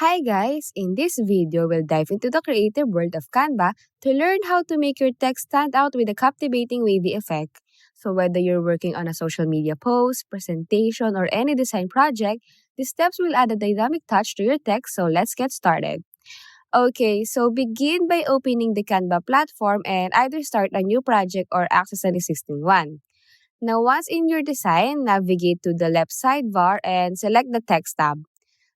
Hi guys! In this video, we'll dive into the creative world of Canva to learn how to make your text stand out with a captivating wavy effect. So whether you're working on a social media post, presentation, or any design project, these steps will add a dynamic touch to your text, so let's get started. Okay, so begin by opening the Canva platform and either start a new project or access an existing one. Now once in your design, navigate to the left sidebar and select the Text tab.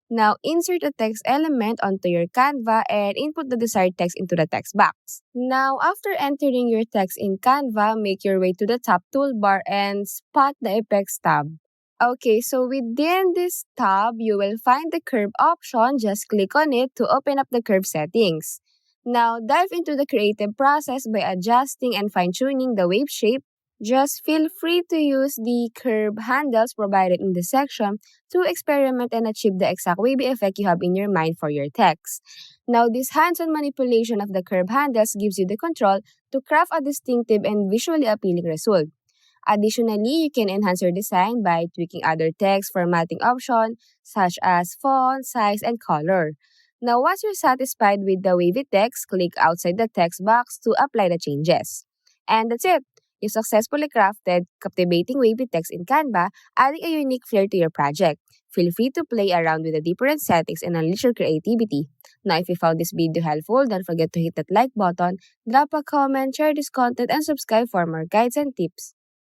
Now, insert a text element onto your Canva and input the desired text into the text box. Now, after entering your text in Canva, make your way to the top toolbar and spot the Effects tab. Okay, so within this tab, you will find the curve option. Just click on it to open up the curve settings. Now, dive into the creative process by adjusting and fine-tuning the wave shape. Just feel free to use the curve handles provided in the section to experiment and achieve the exact wavy effect you have in your mind for your text. Now, this hands-on manipulation of the curve handles gives you the control to craft a distinctive and visually appealing result. Additionally, you can enhance your design by tweaking other text formatting options such as font, size, and color. Now, once you're satisfied with the wavy text, click outside the text box to apply the changes. And that's it. You successfully crafted captivating wavy text in Canva, adding a unique flair to your project. Feel free to play around with the different settings and unleash your creativity. Now, if you found this video helpful, don't forget to hit that like button, drop a comment, share this content, and subscribe for more guides and tips.